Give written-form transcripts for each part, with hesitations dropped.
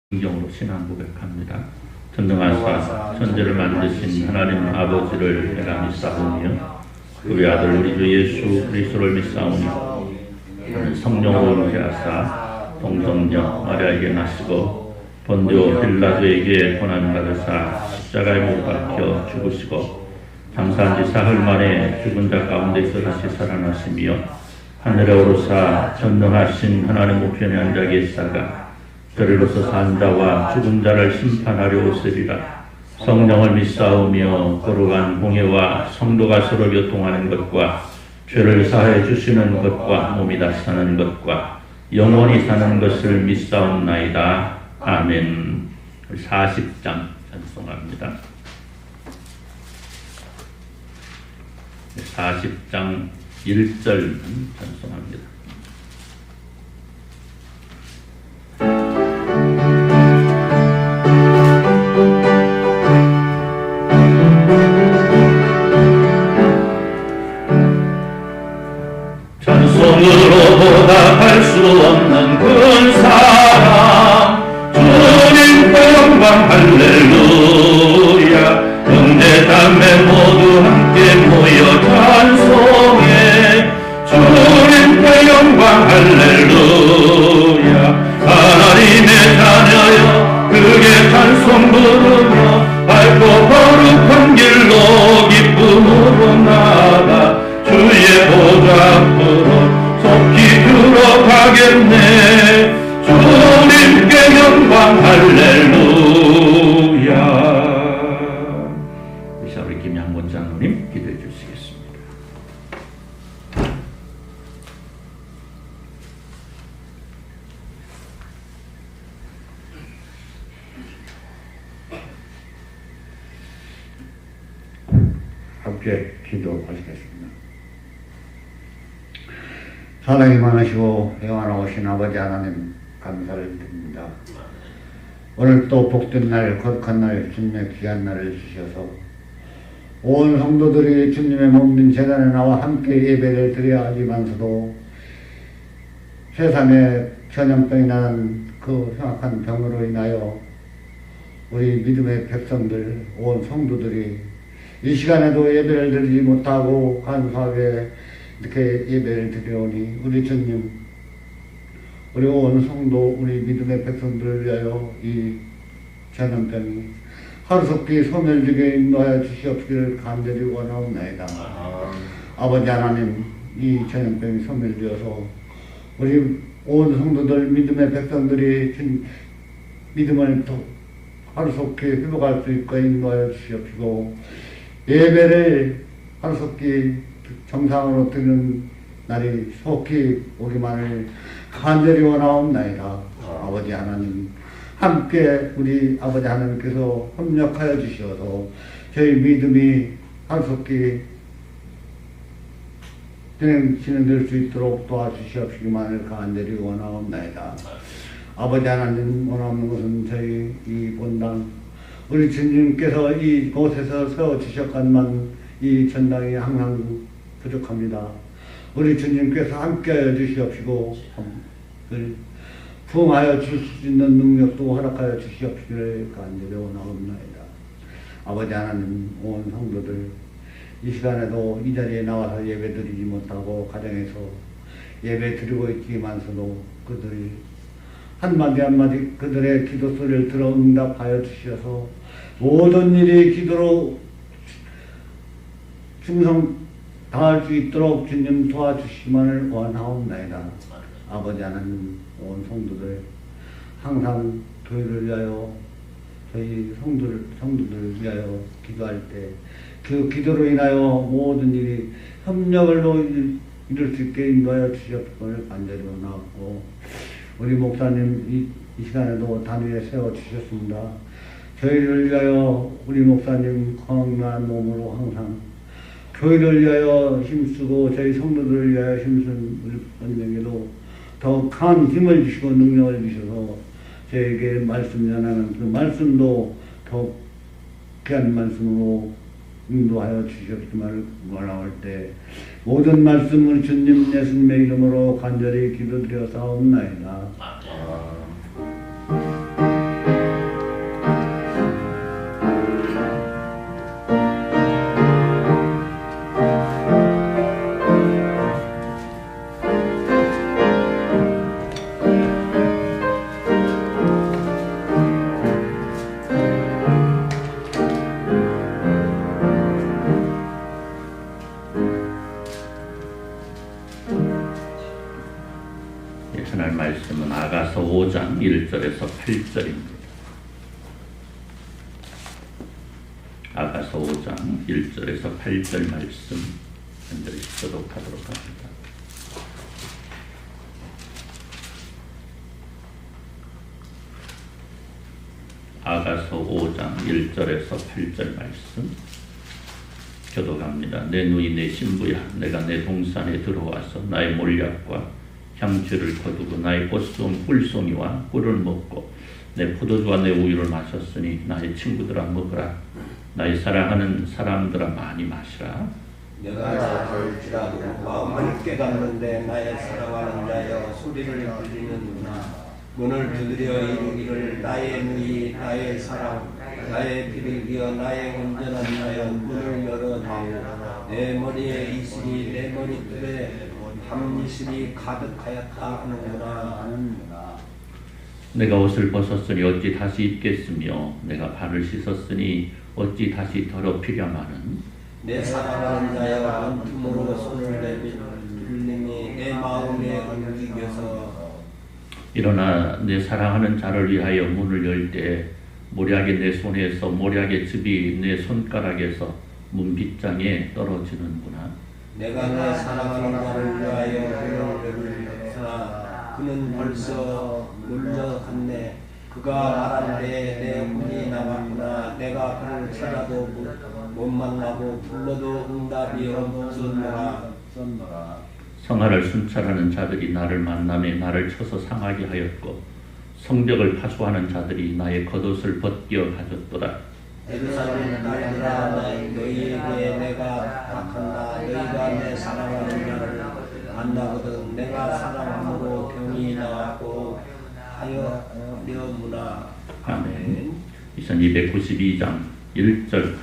성경으로 신앙 고백합니다. 전능하사 천지를 만드신 하나님 아버지를 내가 믿사오며 그의 아들 우리 주 예수 그리스도를 믿사오니 그는 성령으로 잉태하사 동정녀 마리아에게 나시고 본디오 빌라도에게 고난 받으사 십자가에 못 박혀 죽으시고 장사한 지 사흘 만에 죽은 자 가운데서 다시 살아나시며 하늘에 오르사 전능하신 하나님 우편에 앉아 계시다가 저리로서 산 자와 죽은 자를 심판하려 오시리라. 성령을 믿사오며 거룩한 공예와 성도가 서로 교통하는 것과 죄를 사해 주시는 것과 몸이 다시 사는 것과 영원히 사는 것을 믿사옵나이다. 아멘. 40장 찬송합니다. 40장 1절 찬송합니다. 전송으로 보답할 수 없는 큰 사랑 주님께 영광 할렐루야. 형제 자매 모두 함께 모여 찬송해 주님께 영광 할렐루야. 하나님의 자녀여 그게 찬송 부르며 밝고 거룩한 길로 기쁨으로 나아가 주의 보좌 앞으로 속히 들어가겠네. 주님께 영광 할렐루야. 이사 우리 김양곤 장로님 기도해 주시겠습니다. 함께 기도하시겠습니다. 사랑이 많으시고 영원하신 아버지 하나님 감사를 드립니다. 오늘 또 복된 날 거룩한 날 주님의 귀한 날을 주셔서 온 성도들이 주님의 몸인 제단에 나와 함께 예배를 드려야 하지만서도 세상에 전염병이 나는 그 흉악한 병으로 인하여 우리 믿음의 백성들 온 성도들이 이 시간에도 예배를 드리지 못하고 간소하게 이렇게 예배를 드려오니 우리 주님, 우리 온 성도, 우리 믿음의 백성들을 위하여 이 전염병이 하루속히 소멸되게 인도하여 주시옵기를 간절히 원하옵나이다. 아버지 하나님, 이 전염병이 소멸되어서 우리 온 성도들, 믿음의 백성들이 믿음을 더 하루속히 회복할 수 있고 인도하여 주시옵시고 예배를 하루속히 정상으로 드리는 날이 속히 오기만을 간절히 원하옵나이다. 아버지 하나님 함께 우리 아버지 하나님께서 협력하여 주시어서 저희 믿음이 하루속히 진행될 수 있도록 도와주시옵시기만을 간절히 원하옵나이다. 아버지 하나님 원하는 것은 저희 이 본당 우리 주님께서 이곳에서 세워주셨건만 이 전당이 항상 부족합니다. 우리 주님께서 함께하여 주시옵시고 부응하여 줄 수 있는 능력도 허락하여 주시옵시기를 간절히 원하옵나이다. 아버지 하나님 온 성도들 이 시간에도 이 자리에 나와서 예배 드리지 못하고 가정에서 예배 드리고 있지만서도 그들이 한마디 한마디 그들의 기도 소리를 들어 응답하여 주셔서 모든 일이 기도로 충성 당할 수 있도록 주님 도와주시기만을 원하옵나이다. 아버지 하나님 온 성도들 항상 교회를 위하여 저희 성도들을 위하여 기도할 때 그 기도로 인하여 모든 일이 협력을 이룰 수 있게 인도하여 주시옵기를 간절히 원하고 우리 목사님 이 시간에도 단위에 세워주셨습니다. 저희를 위하여 우리 목사님 건강한 몸으로 항상 교회를 위하여 힘쓰고 저희 성도들을 위하여 힘쓴 우리 원장에도 더 강한 힘을 주시고 능력을 주셔서 저에게 말씀 전하는 그 말씀도 더 귀한 말씀으로 인도하여 주시옵기를 원하올 때 모든 말씀을 주님 예수님의 이름으로 간절히 기도드려 사옵나이다. 1절에서 8절입니다. 아가서 5장 1절에서 8절 말씀 연결해 교독하도록 합니다. 아가서 5장 1절에서 8절 말씀 교독합니다. 내 누이 내 신부야, 내가 내 동산에 들어와서 나의 몰약과 향주를 거두고 나의 꿀송이와 꿀을 먹고 내 포도주와 내 우유를 마셨으니 나의 친구들아 먹으라. 나의 사랑하는 사람들아 많이 마시라. 내가 자랄지라도 마음을 깨닫는데 나의 사랑하는 자여 소리를 들리는구나. 문을 두드려 이르기를 나의 누이 나의 사랑 나의 피를 이어 나의 온전한 자여 문을 열어다오. 내 머리에 이슬이 내 머리털에 밤이슬이 가득하였다 하는구나. 내가 옷을 벗었으니 어찌 다시 입겠으며 내가 발을 씻었으니 어찌 다시 더럽히려마는. 내 사랑하는 자여 원tum으로 손을 내밀니 내 마음에 움직여서. 일어나 내 사랑하는 자를 위하여 문을 열 때 모략이 내 손에서 모략의 즙이 내 손가락에서 문 빗장에 떨어지는구나. 내가 내 사랑하는 자를 위하여 문을 열으나 그는 벌써 물러갔네. 그가 말한데 내 혼이 나갔구나. 내가 그를 찾아도 못 만나고 불러도 응답이 없었노라. 성화를 순찰하는 자들이 나를 만나며 나를 쳐서 상하게 하였고 성벽을 파수하는 자들이 나의 겉옷을 벗겨 가졌도다. 예루살렘 딸들아 너희에게 내가 부탁한다. 너희가 내 사랑하는 자를 만나거든 내가 사랑함으로 병이 나왔고 하여려무나. 아멘. 2292장 1절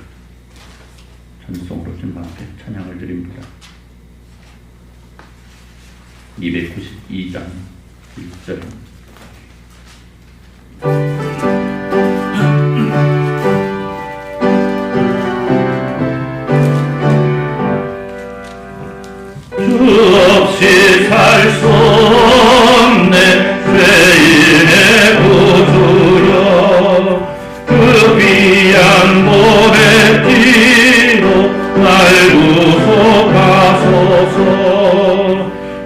전송으로 주님 앞에 찬양을 드립니다. 292장 1절 주 없이 살 수 없네 죄인의 구주여 그 귀한 몸의 피로 날 구속하소서.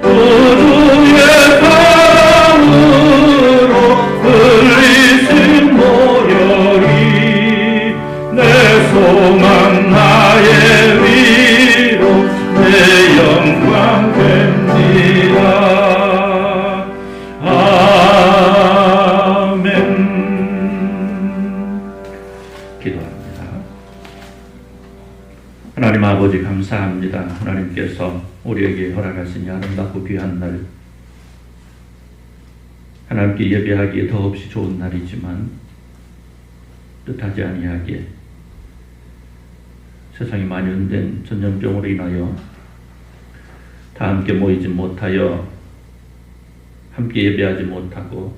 주의 사랑으로 흘리신 모혈이 내 소망 나의 위로 내 영광 됩니다. 아멘. 기도합니다. 하나님 아버지 감사합니다. 하나님께서 우리에게 허락하신 이 아름답고 귀한 날, 하나님께 예배하기에 더없이 좋은 날이지만 뜻하지 아니하게 세상이 만연된 전염병으로 인하여 다 함께 모이지 못하여 함께 예배하지 못하고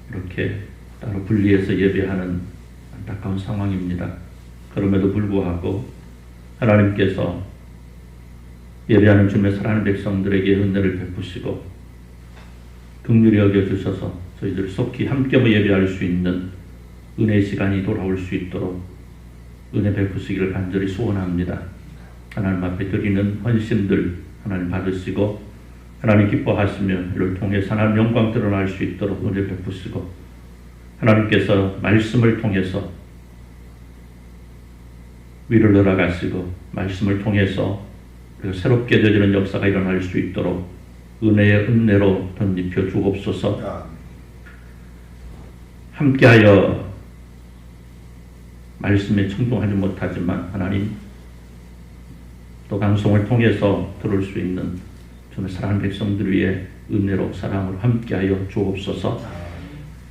이렇게 따로 분리해서 예배하는 안타까운 상황입니다. 그럼에도 불구하고 하나님께서 예배하는 주님의 사랑하는 백성들에게 은혜를 베푸시고 긍휼히 여겨주셔서 저희들 속히 함께 예배할 수 있는 은혜의 시간이 돌아올 수 있도록 은혜 베푸시기를 간절히 소원합니다. 하나님 앞에 드리는 헌신들 하나님 받으시고 하나님 기뻐하시며 이를 통해 하나님 영광 드러날 수 있도록 은혜 베푸시고 하나님께서 말씀을 통해서 위를 열어가시고 말씀을 통해서 새롭게 되어지는 역사가 일어날 수 있도록 은혜의 은혜로 덧입혀 주옵소서. 함께하여 말씀에 청종하지 못하지만 하나님 또 방송을 통해서 들을 수 있는 주님의 사랑하는 백성들 위해 은혜로 사랑으로 함께하여 주옵소서.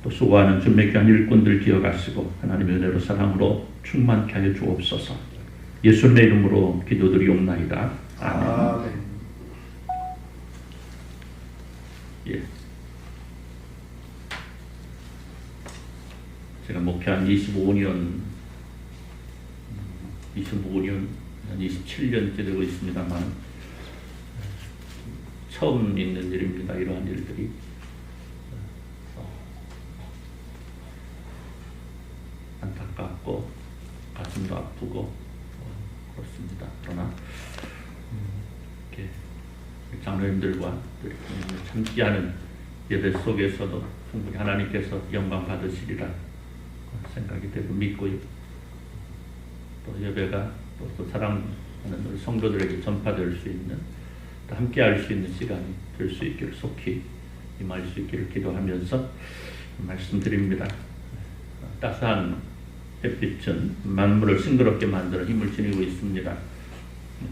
또 수고하는 주님의 귀한 일꾼들 기억하시고 하나님의 은혜로 사랑으로 충만케 하여 주옵소서. 예수님의 이름으로 기도드리옵나이다. 아멘. 예. 제가 목회한 25년, 27년째 되고 있습니다만 처음 있는 일입니다. 이러한 일들이 안타깝고 가슴도 아프고 그렇습니다. 그러나 이렇게 장로님들과 함께하는 예배 속에서도 충분히 하나님께서 영광 받으시리라 생각이 되고 믿고요. 또 예배가 또 사랑하는 우리 성도들에게 전파될 수 있는, 또 함께할 수 있는 시간이 될 수 있기를 속히 임할 수 있기를 기도하면서 말씀드립니다. 따스한 햇빛은 만물을 싱그럽게 만들어 힘을 지니고 있습니다.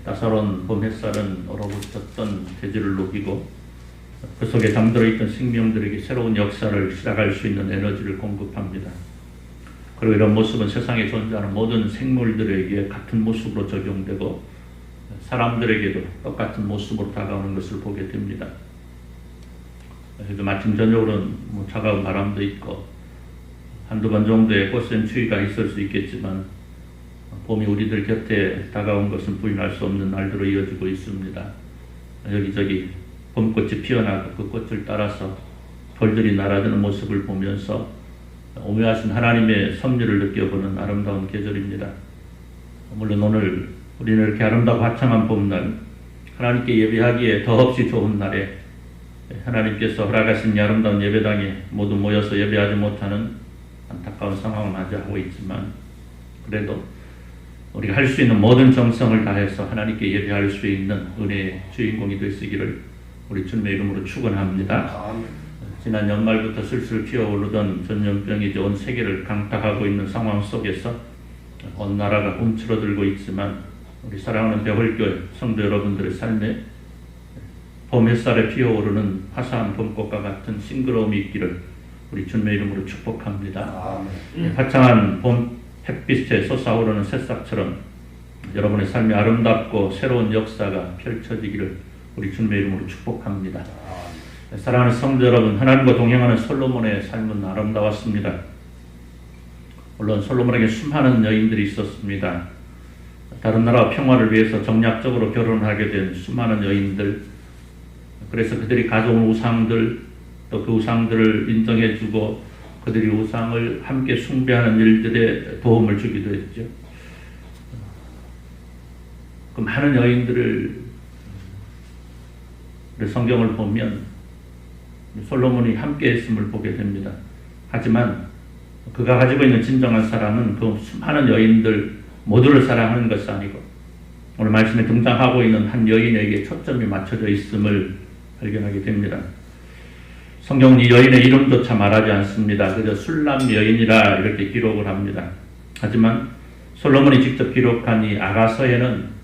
따사로운 봄 햇살은 얼어붙었던 대지를 녹이고 그 속에 잠들어 있던 생명들에게 새로운 역사를 시작할 수 있는 에너지를 공급합니다. 그리고 이런 모습은 세상에 존재하는 모든 생물들에게 같은 모습으로 적용되고 사람들에게도 똑같은 모습으로 다가오는 것을 보게 됩니다. 아침 저녁으로는 차가운 바람도 있고 한두 번 정도의 꽃샘 추위가 있을 수 있겠지만 봄이 우리들 곁에 다가온 것은 부인할 수 없는 날들로 이어지고 있습니다. 여기저기 봄꽃이 피어나고 그 꽃을 따라서 벌들이 날아드는 모습을 보면서 오묘하신 하나님의 섭리를 느껴보는 아름다운 계절입니다. 물론 오늘 우리는 이렇게 아름다고 화창한 봄날, 하나님께 예배하기에 더없이 좋은 날에 하나님께서 허락하신 이 아름다운 예배당에 모두 모여서 예배하지 못하는 안타까운 상황을 맞이하고 있지만, 그래도 우리가 할 수 있는 모든 정성을 다해서 하나님께 예배할 수 있는 은혜의 주인공이 되시기를 우리 주님의 이름으로 축원합니다. 지난 연말부터 슬슬 피어오르던 전염병이 온 세계를 강타하고 있는 상황 속에서 온 나라가 움츠러들고 있지만 우리 사랑하는 배월교회 성도 여러분들의 삶에 봄 햇살에 피어오르는 화사한 봄꽃과 같은 싱그러움이 있기를 우리 주님의 이름으로 축복합니다. 화창한 봄 햇빛에 솟아오르는 새싹처럼 여러분의 삶이 아름답고 새로운 역사가 펼쳐지기를 우리 주님의 이름으로 축복합니다. 사랑하는 성도 여러분, 하나님과 동행하는 솔로몬의 삶은 아름다웠습니다. 물론 솔로몬에게 수많은 여인들이 있었습니다. 다른 나라와 평화를 위해서 정략적으로 결혼하게 된 수많은 여인들, 그래서 그들이 가져온 우상들, 또 그 우상들을 인정해주고 그들이 우상을 함께 숭배하는 일들에 도움을 주기도 했죠. 그 많은 여인들을 성경을 보면 솔로몬이 함께 했음을 보게 됩니다. 하지만 그가 가지고 있는 진정한 사랑은 그 수많은 여인들 모두를 사랑하는 것이 아니고 오늘 말씀에 등장하고 있는 한 여인에게 초점이 맞춰져 있음을 발견하게 됩니다. 성경은 이 여인의 이름조차 말하지 않습니다. 그저 술람 여인이라 이렇게 기록을 합니다. 하지만 솔로몬이 직접 기록한 이 아가서에는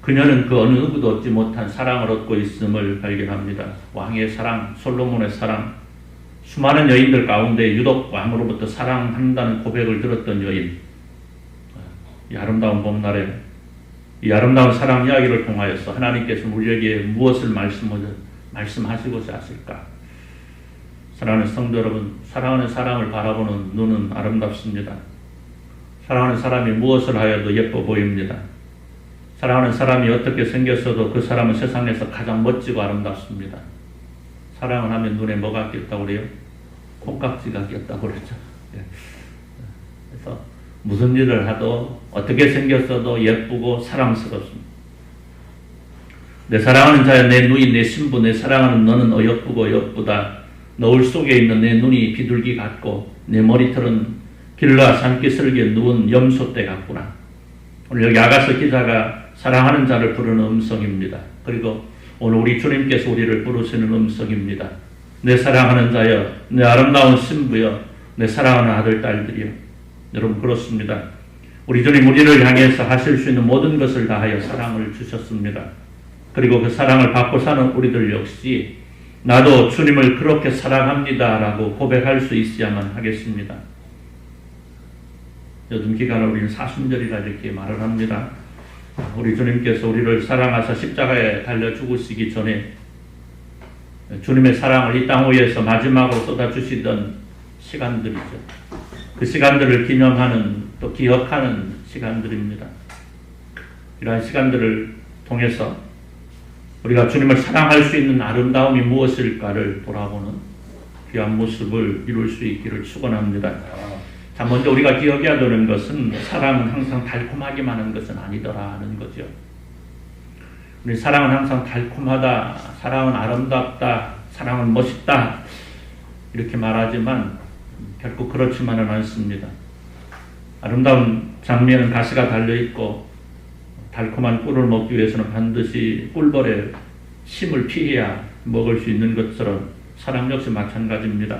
그녀는 그 어느 누구도 얻지 못한 사랑을 얻고 있음을 발견합니다. 왕의 사랑, 솔로몬의 사랑, 수많은 여인들 가운데 유독 왕으로부터 사랑한다는 고백을 들었던 여인. 이 아름다운 봄날에 이 아름다운 사랑 이야기를 통하여서 하나님께서 우리에게 무엇을 말씀하시고자 하실까? 사랑하는 성도 여러분, 사랑하는 사람을 바라보는 눈은 아름답습니다. 사랑하는 사람이 무엇을 하여도 예뻐 보입니다. 사랑하는 사람이 어떻게 생겼어도 그 사람은 세상에서 가장 멋지고 아름답습니다. 사랑을 하면 눈에 뭐가 꼈다고 그래요? 콩깍지가 꼈다고 그러죠. 그래서 무슨 일을 하도 어떻게 생겼어도 예쁘고 사랑스럽습니다. 내 사랑하는 자여, 내 누이, 내 신부, 내 사랑하는 너는 어여쁘고 어여쁘다. 너울 속에 있는 내 눈이 비둘기 같고 내 머리털은 길라 산기슭에 누운 염소떼 같구나. 오늘 여기 아가서 기자가 사랑하는 자를 부르는 음성입니다. 그리고 오늘 우리 주님께서 우리를 부르시는 음성입니다. 내 사랑하는 자여, 내 아름다운 신부여, 내 사랑하는 아들, 딸들이여. 여러분, 그렇습니다. 우리 주님 우리를 향해서 하실 수 있는 모든 것을 다하여 사랑을 주셨습니다. 그리고 그 사랑을 받고 사는 우리들 역시 나도 주님을 그렇게 사랑합니다 라고 고백할 수 있어야만 하겠습니다. 요즘 기간을 우리는 사순절이라 이렇게 말을 합니다. 우리 주님께서 우리를 사랑하사 십자가에 달려 죽으시기 전에 주님의 사랑을 이 땅 위에서 마지막으로 쏟아주시던 시간들이죠. 그 시간들을 기념하는, 또 기억하는 시간들입니다. 이러한 시간들을 통해서 우리가 주님을 사랑할 수 있는 아름다움이 무엇일까를 돌아보는 귀한 모습을 이룰 수 있기를 축원합니다. 자, 먼저 우리가 기억해야 되는 것은 사랑은 항상 달콤하기만 한 것은 아니더라는 거죠. 우리 사랑은 항상 달콤하다, 사랑은 아름답다, 사랑은 멋있다 이렇게 말하지만 결코 그렇지만은 않습니다. 아름다운 장미에는 가시가 달려있고 달콤한 꿀을 먹기 위해서는 반드시 꿀벌의 심을 피해야 먹을 수 있는 것처럼 사랑 역시 마찬가지입니다.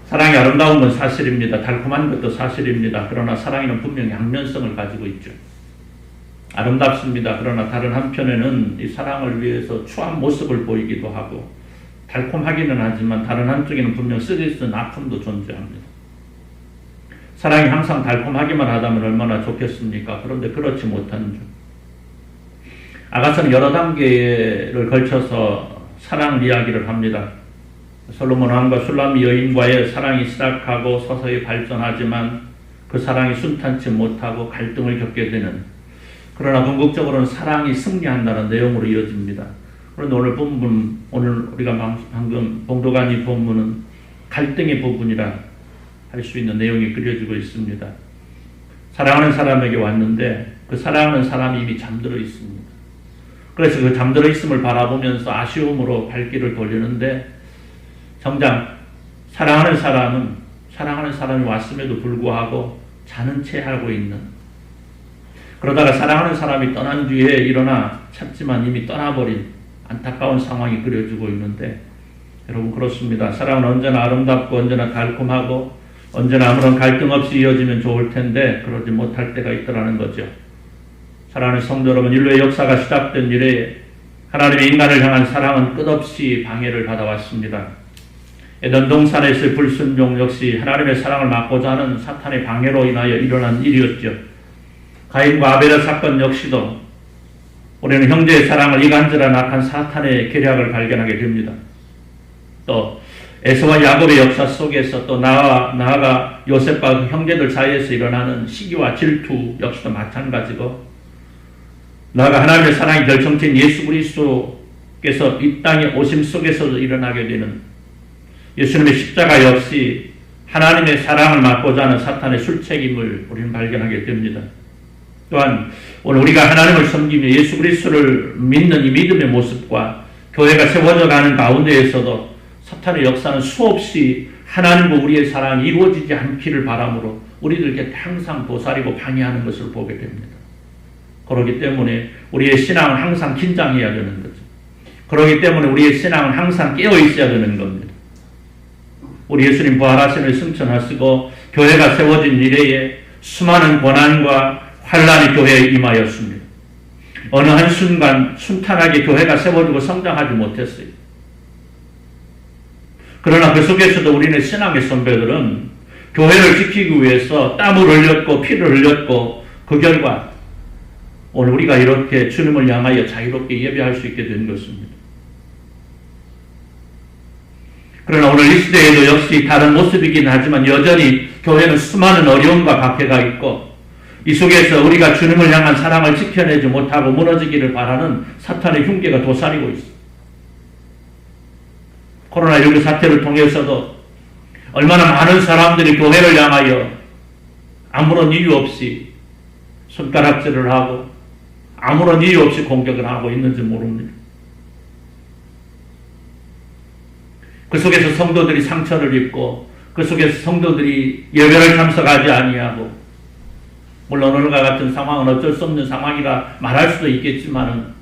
사랑이 아름다운 건 사실입니다. 달콤한 것도 사실입니다. 그러나 사랑에는 분명히 양면성을 가지고 있죠. 아름답습니다. 그러나 다른 한편에는 이 사랑을 위해서 추한 모습을 보이기도 하고 달콤하기는 하지만 다른 한쪽에는 분명 쓰디쓴 아픔도 존재합니다. 사랑이 항상 달콤하기만 하다면 얼마나 좋겠습니까? 그런데 그렇지 못한 중. 아가서는 여러 단계를 걸쳐서 사랑 이야기를 합니다. 솔로몬 왕과 술람미 여인과의 사랑이 시작하고 서서히 발전하지만 그 사랑이 순탄치 못하고 갈등을 겪게 되는, 그러나 궁극적으로는 사랑이 승리한다는 내용으로 이어집니다. 그런데 오늘 우리가 방금 봉독한 이 본문은 갈등의 부분이라 할 수 있는 내용이 그려지고 있습니다. 사랑하는 사람에게 왔는데 그 사랑하는 사람이 이미 잠들어 있습니다. 그래서 그 잠들어 있음을 바라보면서 아쉬움으로 발길을 돌리는데 정작 사랑하는 사람이 왔음에도 불구하고 자는 채 하고 있는, 그러다가 사랑하는 사람이 떠난 뒤에 일어나 찾지만 이미 떠나버린 안타까운 상황이 그려지고 있는데, 여러분 그렇습니다. 사랑은 언제나 아름답고 언제나 달콤하고 언제나 아무런 갈등 없이 이어지면 좋을 텐데 그러지 못할 때가 있더라는 거죠. 사랑하는 성도 여러분, 인류의 역사가 시작된 이래 하나님의 인간을 향한 사랑은 끝없이 방해를 받아왔습니다. 에덴 동산에서의 불순종 역시 하나님의 사랑을 막고자 하는 사탄의 방해로 인하여 일어난 일이었죠. 가인과 아벨의 사건 역시도 우리는 형제의 사랑을 이간질한 악한 사탄의 계략을 발견하게 됩니다. 또 에서와 야곱의 역사 속에서 또 나아가 요셉과 그 형제들 사이에서 일어나는 시기와 질투 역시도 마찬가지고, 나아가 하나님의 사랑이 결정체인 예수 그리스도께서 이 땅에 오심 속에서도 일어나게 되는 예수님의 십자가 역시 하나님의 사랑을 막고자 하는 사탄의 술책임을 우리는 발견하게 됩니다. 또한 오늘 우리가 하나님을 섬기며 예수 그리스도를 믿는 이 믿음의 모습과 교회가 세워져 가는 가운데에서도 사탄의 역사는 수없이 하나님과 우리의 사랑이 이루어지지 않기를 바람으로 우리들께 항상 도사리고 방해하는 것을 보게 됩니다. 그렇기 때문에 우리의 신앙은 항상 긴장해야 되는 거죠. 그렇기 때문에 우리의 신앙은 항상 깨어 있어야 되는 겁니다. 우리 예수님 부활하심을 승천하시고 교회가 세워진 이래에 수많은 고난과 환란이 교회에 임하였습니다. 어느 한순간 순탄하게 교회가 세워지고 성장하지 못했어요. 그러나 그 속에서도 우리는 신앙의 선배들은 교회를 지키기 위해서 땀을 흘렸고 피를 흘렸고 그 결과 오늘 우리가 이렇게 주님을 향하여 자유롭게 예배할 수 있게 된 것입니다. 그러나 오늘 이 시대에도 역시 다른 모습이긴 하지만 여전히 교회는 수많은 어려움과 박해가 있고 이 속에서 우리가 주님을 향한 사랑을 지켜내지 못하고 무너지기를 바라는 사탄의 흉계가 도사리고 있습니다. 코로나19 사태를 통해서도 얼마나 많은 사람들이 교회를 향하여 아무런 이유 없이 손가락질을 하고 아무런 이유 없이 공격을 하고 있는지 모릅니다. 그 속에서 성도들이 상처를 입고 그 속에서 성도들이 예배를 참석하지 아니하고, 물론 오늘과 같은 상황은 어쩔 수 없는 상황이라 말할 수도 있겠지만은,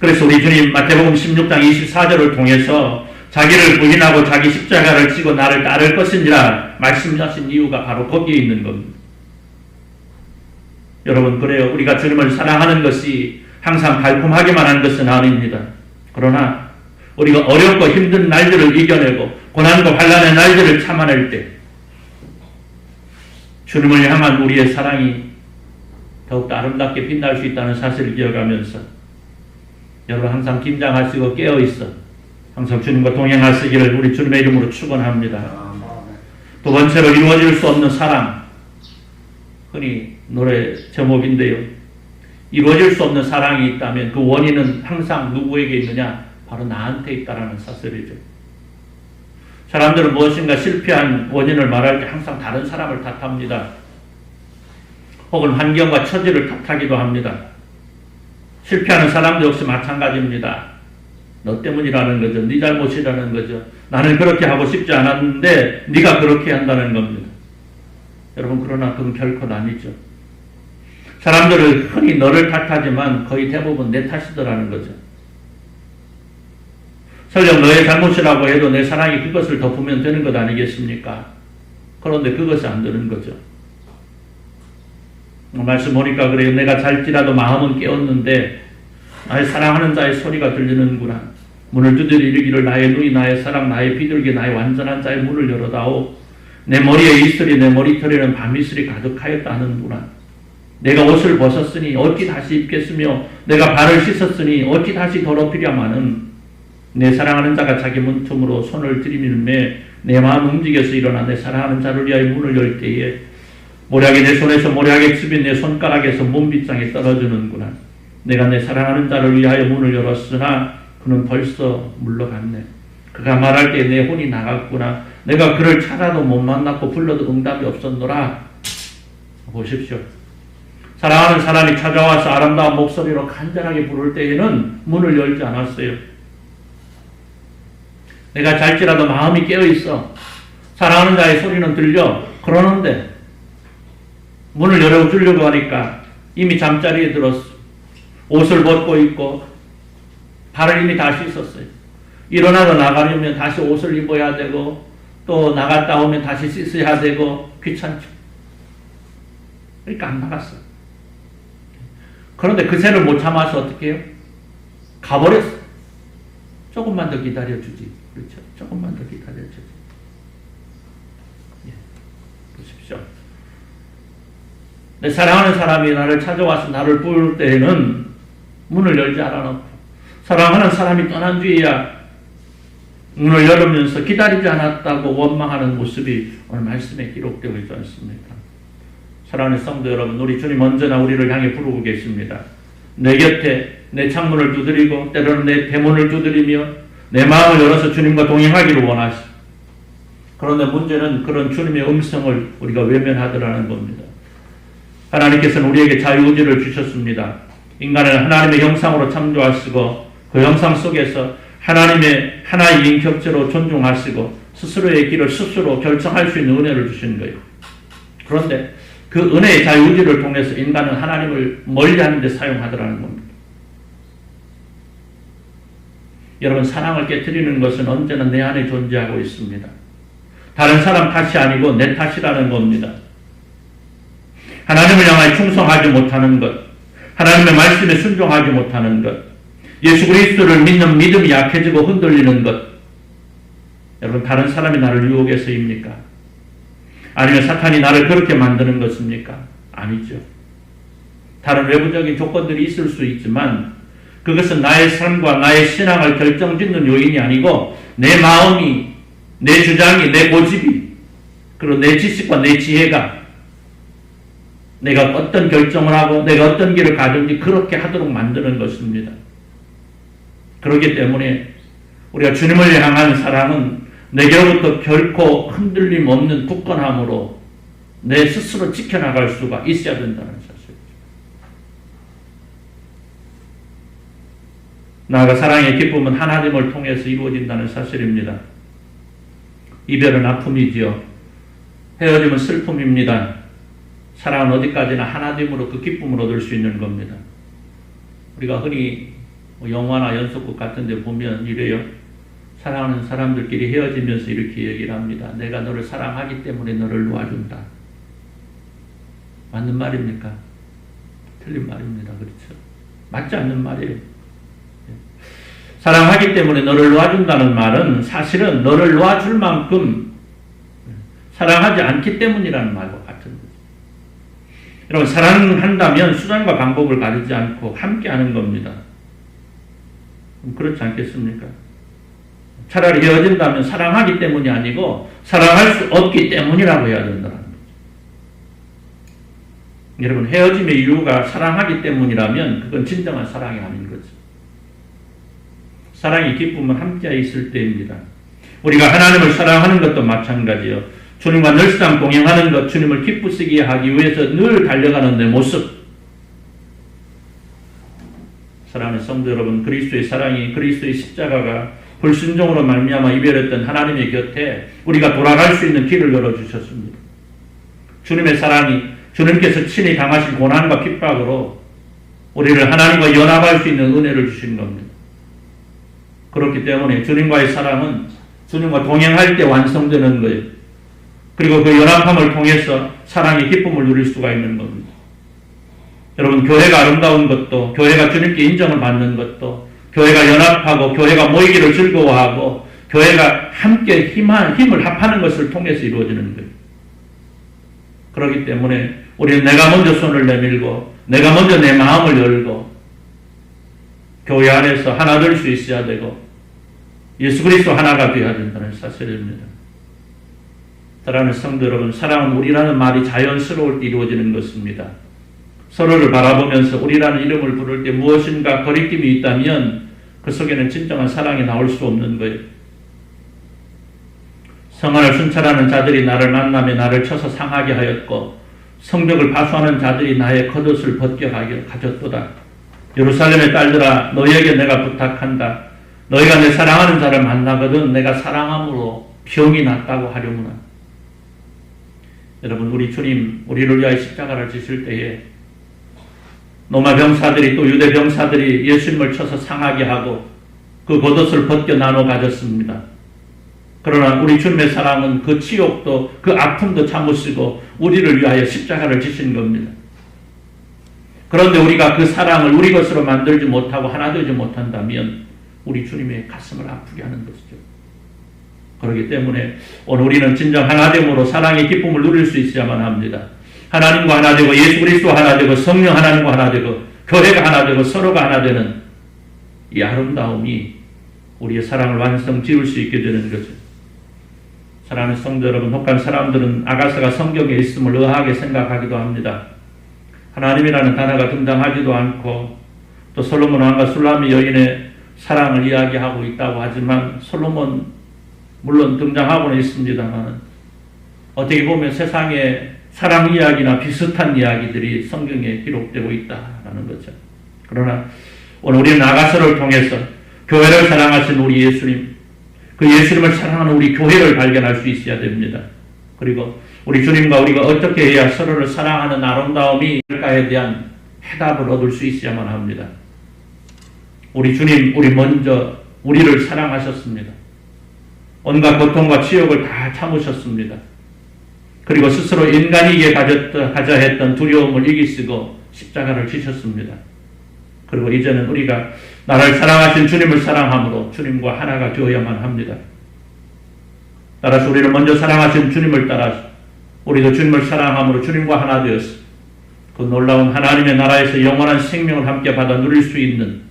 그래서 우리 주님 마태복음 16장 24절을 통해서 자기를 부인하고 자기 십자가를 지고 나를 따를 것이니라 말씀하신 이유가 바로 거기에 있는 겁니다. 여러분, 그래요. 우리가 주님을 사랑하는 것이 항상 달콤하기만 한 것은 아닙니다. 그러나 우리가 어렵고 힘든 날들을 이겨내고 고난과 환난의 날들을 참아낼 때 주님을 향한 우리의 사랑이 더욱더 아름답게 빛날 수 있다는 사실을 기억하면서 여러분 항상 긴장하시고 깨어있어 항상 주님과 동행하시기를 우리 주님의 이름으로 축원합니다. 두 번째로 이루어질 수 없는 사랑, 흔히 노래 제목인데요. 이루어질 수 없는 사랑이 있다면 그 원인은 항상 누구에게 있느냐? 바로 나한테 있다라는 사실이죠. 사람들은 무엇인가 실패한 원인을 말할 때 항상 다른 사람을 탓합니다. 혹은 환경과 처지를 탓하기도 합니다. 실패하는 사람도 역시 마찬가지입니다. 너 때문이라는 거죠. 네 잘못이라는 거죠. 나는 그렇게 하고 싶지 않았는데 네가 그렇게 한다는 겁니다. 여러분, 그러나 그건 결코 아니죠. 사람들은 흔히 너를 탓하지만 거의 대부분 내 탓이더라는 거죠. 설령 너의 잘못이라고 해도 내 사랑이 그것을 덮으면 되는 것 아니겠습니까? 그런데 그것이 안 되는 거죠. 말씀 보니까 그래요. 내가 잘지라도 마음은 깨었는데 나의 사랑하는 자의 소리가 들리는구나. 문을 두드려 이르기를 나의 누이 나의 사랑 나의 비둘기 나의 완전한 자의 문을 열어다오. 내 머리에 이슬이 내 머리털에는 밤이슬이 가득하였다 하는구나. 내가 옷을 벗었으니 어찌 다시 입겠으며 내가 발을 씻었으니 어찌 다시 더럽히랴마는 내 사랑하는 자가 자기 문틈으로 손을 들이밀매 내 마음 움직여서 일어나 내 사랑하는 자를 위하여 문을 열 때에 모략이 내 손에서 모략의 즙이 내 손가락에서 문빗장에 떨어지는구나. 내가 내 사랑하는 자를 위하여 문을 열었으나 그는 벌써 물러갔네. 그가 말할 때 내 혼이 나갔구나. 내가 그를 찾아도 못 만났고 불러도 응답이 없었노라. 보십시오. 사랑하는 사람이 찾아와서 아름다운 목소리로 간절하게 부를 때에는 문을 열지 않았어요. 내가 잘지라도 마음이 깨어있어. 사랑하는 자의 소리는 들려. 그러는데 문을 열어주려고 하니까 이미 잠자리에 들었어. 옷을 벗고 있고 발을 이미 다 씻었어요. 일어나서 나가려면 다시 옷을 입어야 되고 또 나갔다 오면 다시 씻어야 되고 귀찮죠. 그러니까 안 나갔어. 그런데 그새를 못 참아서 어떻게 해요? 가버렸어. 조금만 더 기다려주지. 그렇죠? 조금만 더 기다려주지. 예. 보십시오. 내 사랑하는 사람이 나를 찾아와서 나를 부를 때에는 문을 열지 않아놓고 사랑하는 사람이 떠난 뒤에야 문을 열으면서 기다리지 않았다고 원망하는 모습이 오늘 말씀에 기록되고 있지 않습니까? 사랑하는 성도 여러분, 우리 주님 언제나 우리를 향해 부르고 계십니다. 내 곁에 내 창문을 두드리고 때로는 내 대문을 두드리며 내 마음을 열어서 주님과 동행하기를 원하시오. 그런데 문제는 그런 주님의 음성을 우리가 외면하더라는 겁니다. 하나님께서는 우리에게 자유의지를 주셨습니다. 인간을 하나님의 형상으로 창조하시고 그 형상 속에서 하나님의 하나의 인격체로 존중하시고 스스로의 길을 스스로 결정할 수 있는 은혜를 주신 거예요. 그런데 그 은혜의 자유의지를 통해서 인간은 하나님을 멀리하는 데 사용하더라는 겁니다. 여러분, 사랑을 깨트리는 것은 언제나 내 안에 존재하고 있습니다. 다른 사람 탓이 아니고 내 탓이라는 겁니다. 하나님을 향하여 충성하지 못하는 것, 하나님의 말씀에 순종하지 못하는 것, 예수 그리스도를 믿는 믿음이 약해지고 흔들리는 것, 여러분, 다른 사람이 나를 유혹해서입니까? 아니면 사탄이 나를 그렇게 만드는 것입니까? 아니죠. 다른 외부적인 조건들이 있을 수 있지만 그것은 나의 삶과 나의 신앙을 결정짓는 요인이 아니고 내 마음이, 내 주장이, 내 고집이, 그리고 내 지식과 내 지혜가 내가 어떤 결정을 하고 내가 어떤 길을 가든지 그렇게 하도록 만드는 것입니다. 그렇기 때문에 우리가 주님을 향한 사랑은 내게로부터 결코 흔들림 없는 굳건함으로 내 스스로 지켜나갈 수가 있어야 된다는 사실이죠. 나아가 사랑의 기쁨은 하나님을 통해서 이루어진다는 사실입니다. 이별은 아픔이지요. 헤어짐은 슬픔입니다. 사랑은 어디까지나 하나됨으로 그 기쁨을 얻을 수 있는 겁니다. 우리가 흔히 영화나 연속극 같은 데 보면 이래요. 사랑하는 사람들끼리 헤어지면서 이렇게 얘기를 합니다. 내가 너를 사랑하기 때문에 너를 놓아준다. 맞는 말입니까? 틀린 말입니다. 그렇죠? 맞지 않는 말이에요. 사랑하기 때문에 너를 놓아준다는 말은 사실은 너를 놓아줄 만큼 사랑하지 않기 때문이라는 말과 같은 거죠. 여러분, 사랑한다면 수단과 방법을 가리지 않고 함께하는 겁니다. 그렇지 않겠습니까? 차라리 헤어진다면 사랑하기 때문이 아니고 사랑할 수 없기 때문이라고 해야 된다는 거죠. 여러분, 헤어짐의 이유가 사랑하기 때문이라면 그건 진정한 사랑이 아닌 거죠. 사랑이 기쁨은 함께 있을 때입니다. 우리가 하나님을 사랑하는 것도 마찬가지요. 주님과 늘상 동행하는 것, 주님을 기쁘시게 하기 위해서 늘 달려가는 내 모습. 사랑하는 성도 여러분, 그리스도의 사랑이, 그리스도의 십자가가 불순종으로 말미암아 이별했던 하나님의 곁에 우리가 돌아갈 수 있는 길을 열어주셨습니다. 주님의 사랑이, 주님께서 친히 당하신 고난과 핍박으로 우리를 하나님과 연합할 수 있는 은혜를 주신 겁니다. 그렇기 때문에 주님과의 사랑은 주님과 동행할 때 완성되는 거예요. 그리고 그 연합함을 통해서 사랑의 기쁨을 누릴 수가 있는 겁니다. 여러분, 교회가 아름다운 것도, 교회가 주님께 인정을 받는 것도, 교회가 연합하고 교회가 모이기를 즐거워하고 교회가 함께 힘을 합하는 것을 통해서 이루어지는 거예요. 그렇기 때문에 우리는 내가 먼저 손을 내밀고 내가 먼저 내 마음을 열고 교회 안에서 하나 될 수 있어야 되고 예수 그리스도 하나가 되어야 된다는 사실입니다. 사랑하는 성도 여러분, 사랑은 우리라는 말이 자연스러울 때 이루어지는 것입니다. 서로를 바라보면서 우리라는 이름을 부를 때 무엇인가 거리낌이 있다면 그 속에는 진정한 사랑이 나올 수 없는 거예요. 성안을 순찰하는 자들이 나를 만나며 나를 쳐서 상하게 하였고 성벽을 파수하는 자들이 나의 겉옷을 벗겨 가졌도다. 예루살렘의 딸들아, 너희에게 내가 부탁한다. 너희가 내 사랑하는 자를 만나거든 내가 사랑함으로 병이 낫다고 하려무나. 여러분, 우리 주님 우리를 위하여 십자가를 지실 때에 로마 병사들이 또 유대 병사들이 예수님을 쳐서 상하게 하고 그 겉옷을 벗겨 나눠 가졌습니다. 그러나 우리 주님의 사랑은 그 치욕도 그 아픔도 참으시고 우리를 위하여 십자가를 지신 겁니다. 그런데 우리가 그 사랑을 우리 것으로 만들지 못하고 하나 되지 못한다면 우리 주님의 가슴을 아프게 하는 것이죠. 그렇기 때문에 오늘 우리는 진정 하나됨으로 사랑의 기쁨을 누릴 수 있어야만 합니다. 하나님과 하나 되고 예수 그리스도 하나 되고 성령 하나님과 하나 되고 교회가 하나 되고 서로가 하나 되는 이 아름다움이 우리의 사랑을 완성 지을 수 있게 되는 거죠. 사랑하는 성도 여러분, 혹한 사람들은 아가서가 성경에 있음을 의아하게 생각하기도 합니다. 하나님이라는 단어가 등장하지도 않고 또 솔로몬 왕과 술라미 여인의 사랑을 이야기하고 있다고 하지만 솔로몬 물론 등장하고는 있습니다만 어떻게 보면 세상에 사랑 이야기나 비슷한 이야기들이 성경에 기록되고 있다라는 거죠. 그러나 오늘 우리는 아가서를 통해서 교회를 사랑하신 우리 예수님, 그 예수님을 사랑하는 우리 교회를 발견할 수 있어야 됩니다. 그리고 우리 주님과 우리가 어떻게 해야 서로를 사랑하는 아름다움이 있을까에 대한 해답을 얻을 수 있어야만 합니다. 우리 주님, 우리 먼저 우리를 사랑하셨습니다. 온갖 고통과 치욕을 다 참으셨습니다. 그리고 스스로 인간이기에 가져 했던 두려움을 이기시고 십자가를 지셨습니다. 그리고 이제는 우리가 나를 사랑하신 주님을 사랑함으로 주님과 하나가 되어야만 합니다. 따라서 우리를 먼저 사랑하신 주님을 따라서 우리도 주님을 사랑함으로 주님과 하나 되었습니다. 그 놀라운 하나님의 나라에서 영원한 생명을 함께 받아 누릴 수 있는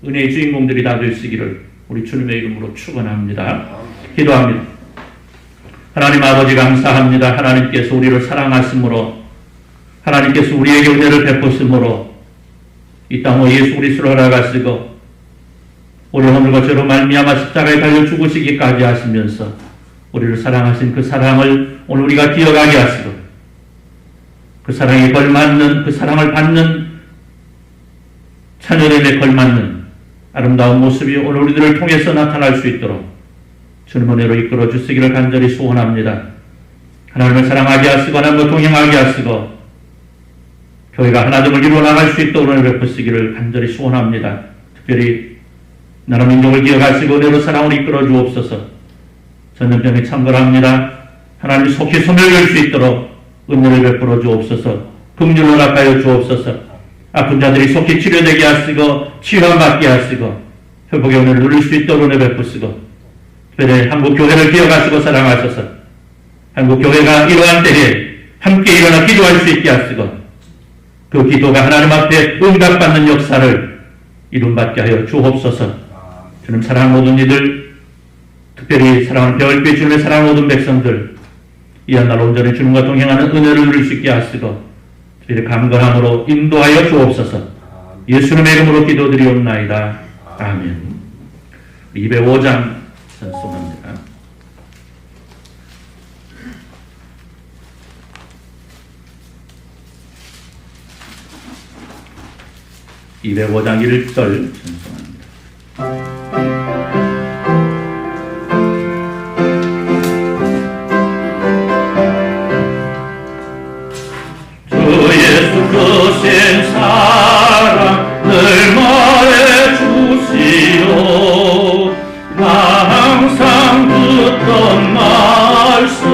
은혜의 주인공들이 다 되시기를 우리 주님의 이름으로 축원합니다. 기도합니다. 하나님 아버지 감사합니다. 하나님께서 우리를 사랑하심으로 하나님께서 우리에게 은혜를 베푸심으로 이 땅에 예수 그리스도를 허락하시고 우리 오늘과 저로 말미암아 십자가에 달려 죽으시기까지 하시면서 우리를 사랑하신 그 사랑을 오늘 우리가 기억하게 하시고 그 사랑에 걸맞는 그 사랑을 받는 자녀됨에 걸맞는 아름다운 모습이 오늘 우리들을 통해서 나타날 수 있도록 주님 은혜로 이끌어 주시기를 간절히 소원합니다. 하나님을 사랑하게 하시고 하나님과 동행하게 하시고 교회가 하나됨을 이루어 나갈 수 있도록 은혜를 베푸시기를 간절히 소원합니다. 특별히 나라 민족을 기억하시고 은혜로 사랑으로 이끌어 주옵소서. 전염병에 참걸합니다. 하나님 속히 소멸될 수 있도록 은혜를 베풀어 주옵소서. 긍휼을 허락하여 주옵소서. 아픈 자들이 속히 치료되게 하시고 치유받게 하시고 회복의 은혜를 누릴 수 있도록 은혜 베푸시고 특별히 한국교회를 기억하시고 사랑하셔서 한국교회가 이러한 때에 함께 일어나 기도할 수 있게 하시고 그 기도가 하나님 앞에 응답받는 역사를 이룸받게 하여 주옵소서. 주님 사랑하는 모든 이들, 특별히 사랑하는 별빛 주님의 사랑하는 모든 백성들, 이 한 날 온전히 주님과 동행하는 은혜를 누릴 수 있게 하시고 특별히 강건함으로 인도하여 주옵소서. 예수님의 이름으로 기도드리옵나이다. 아멘. 205장 전송합니다. 205장 1절 찬송합니다. 주 예수 크신 사랑 늘 말해주시오. 나 항상 듣던 말씀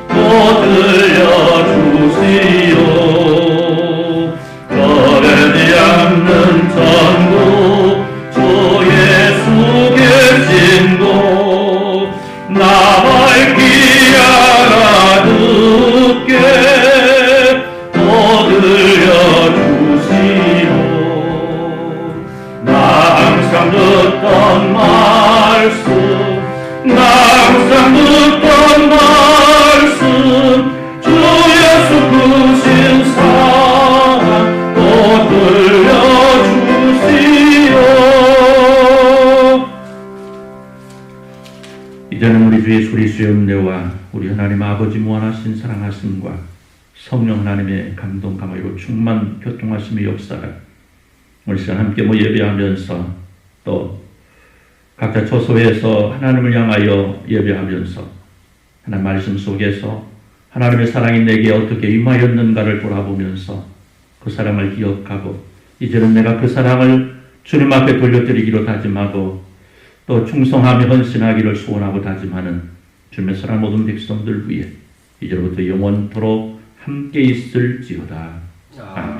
또 들려주시오. 변하지 않는 전부 주 예수 계신 곳 나 밝히 알아듣게 또 들려주시오. 나 항상 듣던 말씀 나 항상 듣던 말씀 주 예수 크신 사랑 또 들려주시오. 이제는 우리 주 예수 그리스도의 은혜와 우리 하나님 아버지 무한하신 사랑하심과 성령 하나님의 감동 감화로 충만 교통하심의 역사가 오늘 시간 함께 예배하면서 또 각자 처소에서 하나님을 향하여 예배하면서 하나님 말씀 속에서 하나님의 사랑이 내게 어떻게 임하였는가를 돌아보면서 그 사랑을 기억하고 이제는 내가 그 사랑을 주님 앞에 돌려드리기로 다짐하고 또 충성하며 헌신하기를 소원하고 다짐하는 주님의 사랑 모든 백성들 위해 이제로부터 영원토록 함께 있을지어다. 아멘.